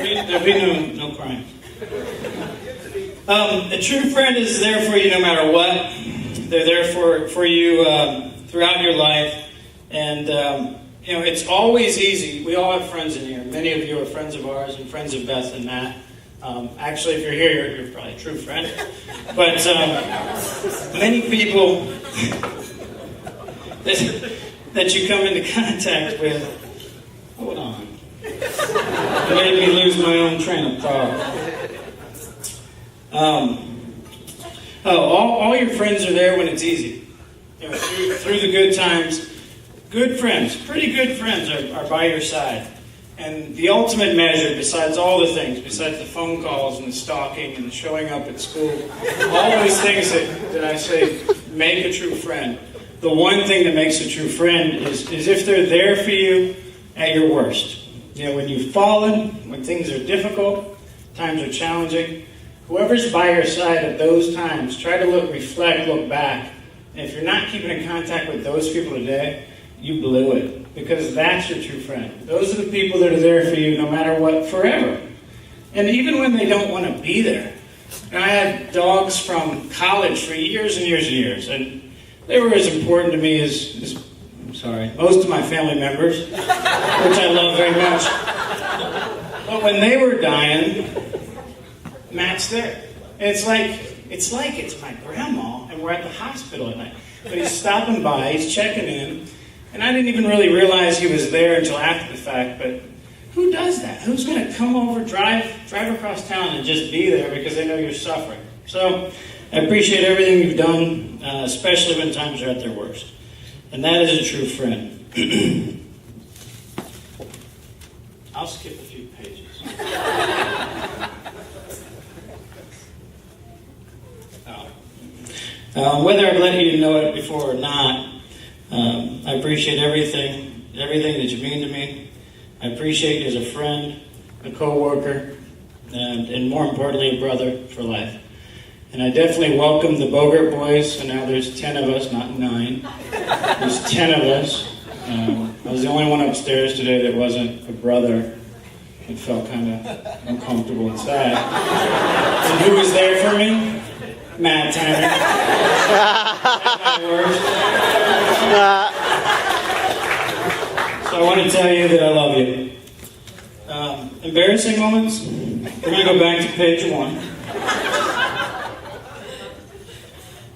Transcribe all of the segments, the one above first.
There'll be no crying. A true friend is there for you no matter what. They're there for you throughout your life. And, it's always easy. We all have friends in here. Many of you are friends of ours and friends of Beth and Matt. Actually, if you're here, you're probably a true friend. But many people that you come into contact with, hold on. It made me lose my own train of thought. All your friends are there when it's easy. Through the good times, good friends, pretty good friends are by your side. And the ultimate measure, besides all the things, besides the phone calls and the stalking and the showing up at school, all those things that I say make a true friend, the one thing that makes a true friend is if they're there for you at your worst. When you've fallen, when things are difficult, times are challenging, whoever's by your side at those times, try to reflect, look back. And if you're not keeping in contact with those people today, you blew it. Because that's your true friend. Those are the people that are there for you no matter what, forever. And even when they don't want to be there. And I had dogs from college for years and years and years. And they were as important to me as most of my family members, which I love very much. But when they were dying, Matt's there. And it's like it's my grandma, and we're at the hospital at night. But he's stopping by, he's checking in, and I didn't even really realize he was there until after the fact. But who does that? Who's going to come over, drive across town, and just be there because they know you're suffering? So I appreciate everything you've done, especially when times are at their worst. And that is a true friend. I'll skip a few pages. Whether I've let you know it before or not, I appreciate everything that you mean to me. I appreciate you as a friend, a co-worker, and more importantly, a brother for life. And I definitely welcome the Bogart boys, so now there's 10 of us, not 9. There's 10 of us. I was the only one upstairs today that wasn't a brother. It felt kind of uncomfortable inside. And who was there for me? Matt Tanner. So I want to tell you that I love you. Embarrassing moments? We're going to go back to page 1.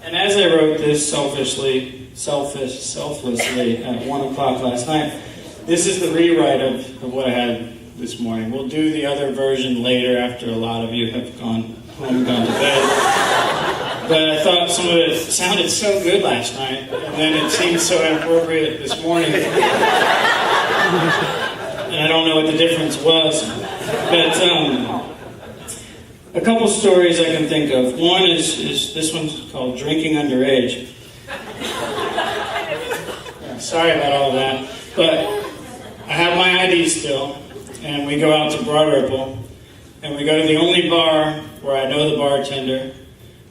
And as I wrote this selflessly at 1 o'clock last night, this is the rewrite of what I had this morning. We'll do the other version later after a lot of you have gone home and gone to bed. But I thought some of it sounded so good last night, and then it seemed so inappropriate this morning. And I don't know what the difference was. But a couple stories I can think of. One is this one's called Drinking Underage. Yeah, sorry about all that. But I have my ID still, and we go out to Broad Ripple, and we go to the only bar where I know the bartender,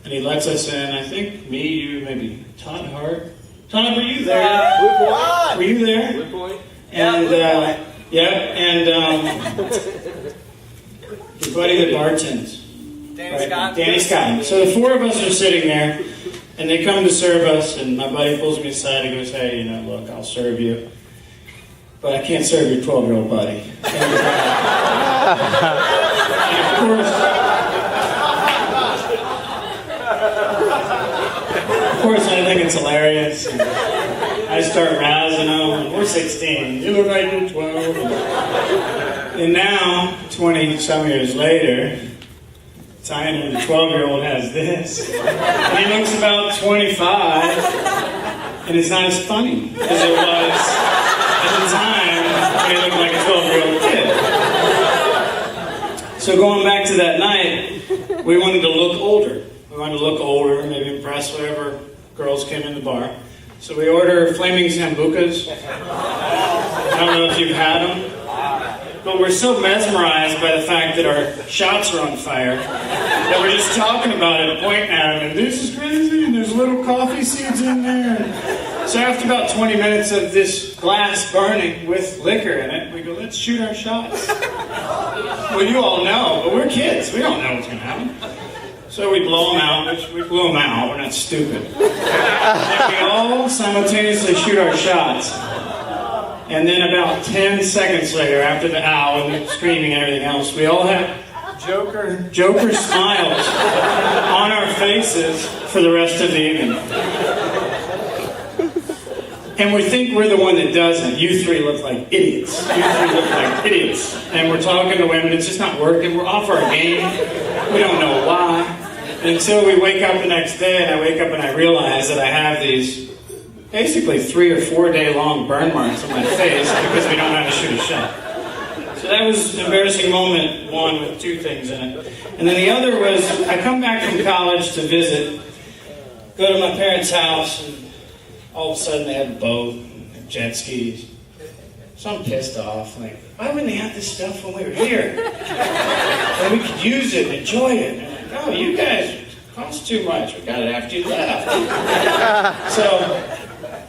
and he lets us in. I think me, you, maybe Todd Hart. Todd, were you there? Good point. Were you there? Good point. And the buddy that bartends. Danny Scott. So the 4 of us are sitting there, and they come to serve us, and my buddy pulls me aside and goes, "Hey, look, I'll serve you, but I can't serve your 12-year-old buddy." And of course, I think it's hilarious. And I start rousing them. We're 16. You look like you're 12. And now, 20-some years later, Tyner, the 12-year-old, has this. And he looks about 25, and it's not as funny as it was at the time when he looked like a 12-year-old kid. So going back to that night, we wanted to look older. We wanted to look older, maybe impress whatever girls came in the bar. So we order Flaming Sambucas. I don't know if you've had them. But we're so mesmerized by the fact that our shots are on fire that we're just talking about it, pointing at them, and this is crazy, and there's little coffee seeds in there. So after about 20 minutes of this glass burning with liquor in it, we go, let's shoot our shots. Well, you all know, but we're kids. We don't know what's going to happen. So we blow them out, which we blew them out. We're not stupid. And we all simultaneously shoot our shots. And then about 10 seconds later, after the ow and the screaming and everything else, we all have Joker smiles on our faces for the rest of the evening. And we think we're the one that doesn't. You three look like idiots. You three look like idiots. And we're talking to women, it's just not working. We're off our game. We don't know why. Until we wake up the next day, and I wake up and I realize that I have these basically 3 or 4 day long burn marks on my face because we don't know how to shoot a shot. So that was an embarrassing moment, one with 2 things in it. And then the other was, I come back from college to visit, go to my parents' house, and all of a sudden they have a boat, and jet skis. So I'm pissed off, like, why wouldn't they have this stuff when we were here? And we could use it and enjoy it. And I'm like, oh, you guys, it costs too much. We got it after you left. So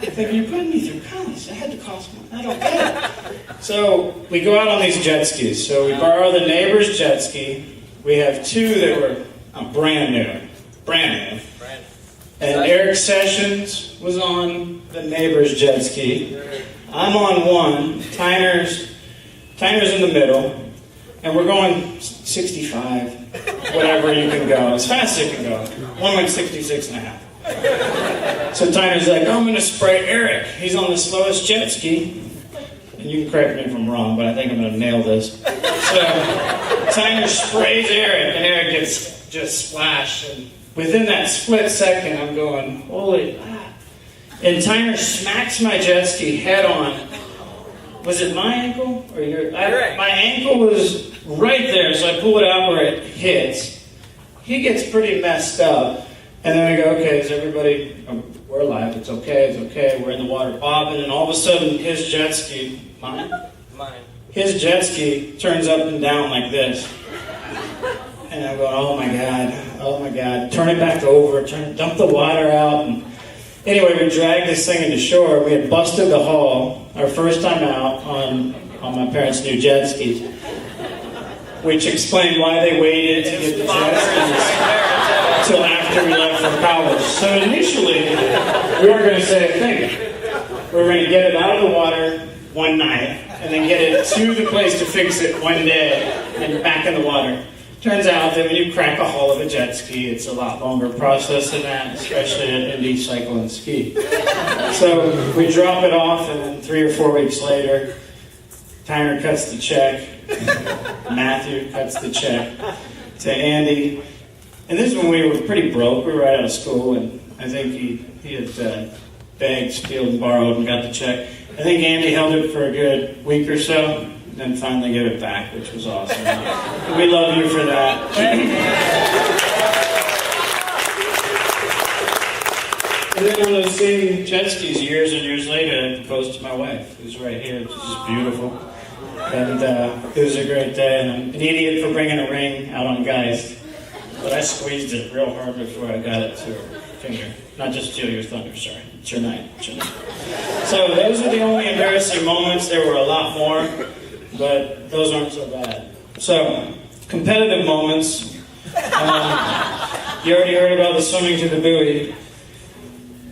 I think, you're putting me through college. That had to cost money. I don't get it. So we go out on these jet skis. So we borrow the neighbor's jet ski. We have 2 that were brand new. And Eric Sessions was on the neighbor's jet ski. I'm on one. Tyner's in the middle. And we're going 65, whatever you can go, as fast as you can go. One went 66 and a half. So Tyner's like, oh, I'm going to spray Eric. He's on the slowest jet ski. And you can correct me if I'm wrong, but I think I'm going to nail this. So Tyner sprays Eric, and Eric gets just splashed. And within that split second, I'm going, holy crap. And Tyner smacks my jet ski head on. Was it my ankle? Or your? My ankle was right there, so I pull it out where it hits. He gets pretty messed up. And then we go, okay, is everybody, we're alive, it's okay, we're in the water bobbing, and all of a sudden his jet ski, mine? His jet ski turns up and down like this. And I'm going, oh my God, turn it back over, dump the water out. And anyway, we dragged this thing into shore. We had busted the hull, our first time out on my parents' new jet skis, which explained why they waited to get the jet skis until after we left for college. So initially, we weren't going to say a thing. We were going to get it out of the water one night, and then get it to the place to fix it one day, and back in the water. Turns out that when you crack a hull of a jet ski, it's a lot longer process than that, especially at Indy Cycle and Ski. So we drop it off, and then 3 or 4 weeks later, Tyner cuts the check, Matthew cuts the check to Andy. And this is when we were pretty broke. We were right out of school, and I think he had begged, stealed, and borrowed, and got the check. I think Andy held it for a good week or so, and then finally gave it back, which was awesome. We love you for that. And then on those same jet skis, years and years later, I proposed to my wife, who's right here, which is beautiful. And it was a great day, and I'm an idiot for bringing a ring out on Geist. But I squeezed it real hard before I got it to her finger. Not just steal your thunder, sorry. It's your night. So those are the only embarrassing moments. There were a lot more, but those aren't so bad. So, competitive moments. You already heard about the swimming to the buoy.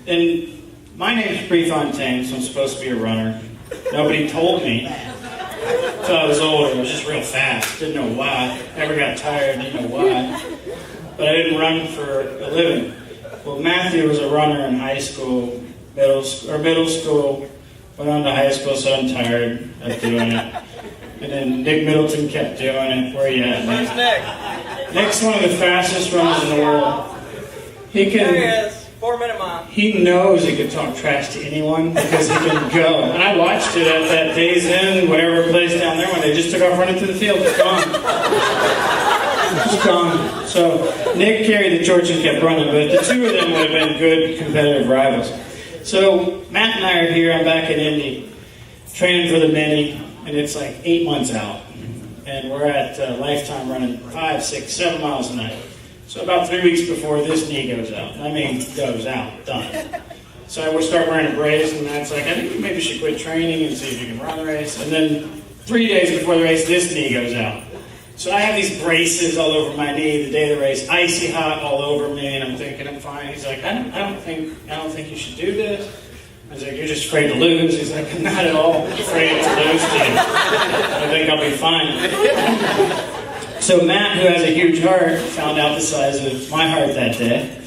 And my name's Prefontaine, so I'm supposed to be a runner. Nobody told me until I was older. I was just real fast. Didn't know why. Never got tired. Didn't know why. But I didn't run for a living. Well, Matthew was a runner in high school, middle school, went on to high school, so I'm tired of doing it. And then Nick Middleton kept doing it. Where are you at, Nick? Where's Nick? Nick's one of the fastest runners in the world. There he is. 4-minute mile. He knows he can talk trash to anyone because he can go. And I watched it at that Days Inn, whatever place down there, when they just took off running through the field. It's gone. It's gone. So Nick carried the torch and kept running, but the 2 of them would have been good competitive rivals. So Matt and I are here. I'm back in Indy, training for the Mini, and it's like 8 months out. And we're at Lifetime running 5, 6, 7 miles a night. So about 3 weeks before this knee goes out. I mean, goes out, done. So I would start wearing a brace, and that's like, I think maybe you should quit training and see if you can run the race. And then 3 days before the race, this knee goes out. So I have these braces all over my knee the day of the race, icy hot all over me, and I'm thinking I'm fine. He's like, I don't think you should do this. I was like, you're just afraid to lose. He's like, I'm not at all afraid to lose to you. I think I'll be fine. So Matt, who has a huge heart, found out the size of my heart that day.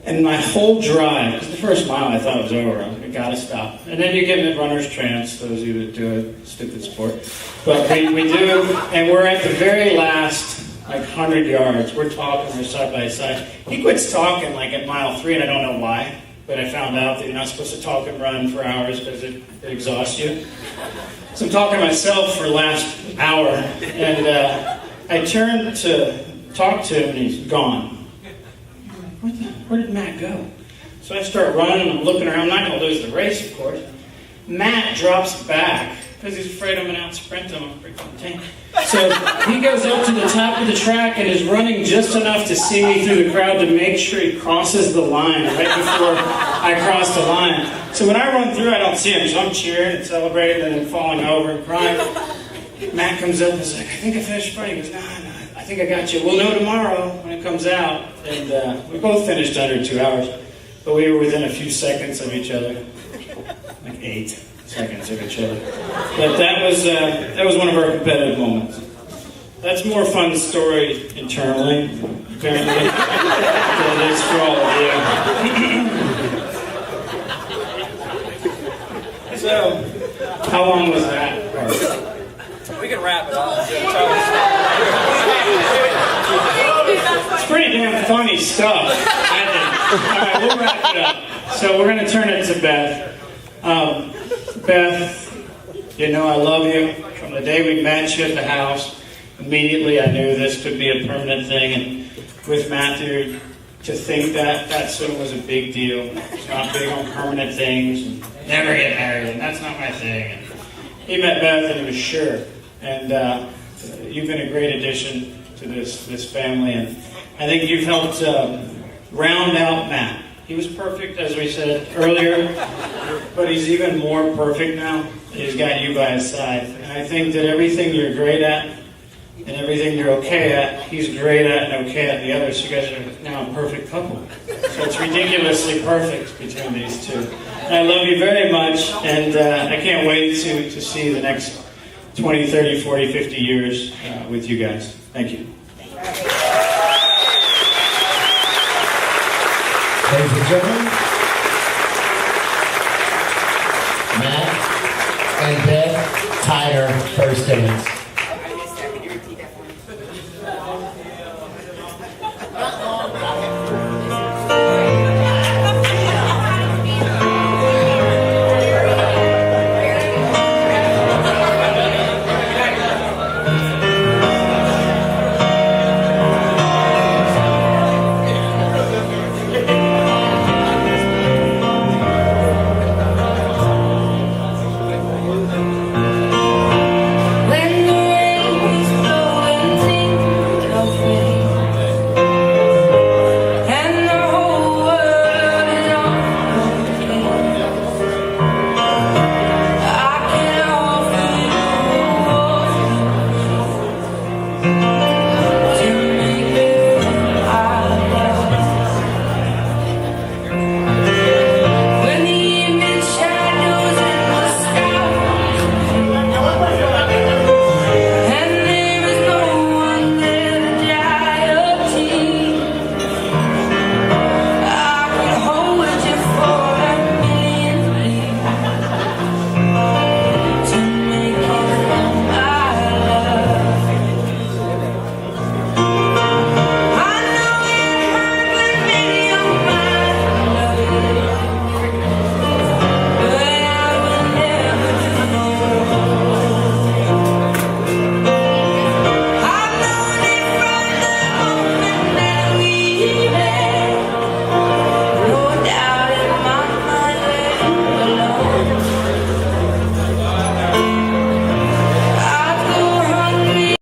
And my whole drive, because the first mile I thought was over, I gotta stop. And then you get in runner's trance, those of you that do a stupid sport. But we do, and we're at the very last, 100 yards. We're talking, we're side by side. He quits talking at mile 3, and I don't know why. But I found out that you're not supposed to talk and run for hours because it exhausts you. So I'm talking to myself for the last hour, and I turned to talk to him, and he's gone. Where did Matt go? So I start running, and I'm looking around. I'm not going to lose the race, of course. Matt drops back because he's afraid I'm going to out-sprint him. I'm pretty contained. So he goes up to the top of the track and is running just enough to see me through the crowd to make sure he crosses the line right before I cross the line. So when I run through, I don't see him. So I'm cheering and celebrating and then falling over and crying. Matt comes up and is like, I think I finished sprinting. He goes, no, I think I got you. We'll know tomorrow when it comes out. And we both finished under 2 hours. But we were within a few seconds of each other. 8 seconds of each other. But that was one of our competitive moments. That's more fun story internally, apparently, than it is for all of you. So, how long was that? We can wrap it up. It's pretty damn funny stuff, I think. All right, we'll wrap it up. So we're going to turn it to Beth. Beth, you know I love you. From the day we met you at the house, immediately I knew this could be a permanent thing. And with Matthew, to think that swim was a big deal. It's not big on permanent things. And never get married, and that's not my thing. And he met Beth, and he was sure. And you've been a great addition to this family. And I think you've helped round out Matt. He was perfect, as we said earlier, but he's even more perfect now. He's got you by his side. And I think that everything you're great at and everything you're okay at, he's great at and okay at the other. So you guys are now a perfect couple. So it's ridiculously perfect between these two. And I love you very much, and I can't wait to see the next 20, 30, 40, 50 years with you guys. Thank you. Ladies and gentlemen, Matt and Beth Tyner, first innings.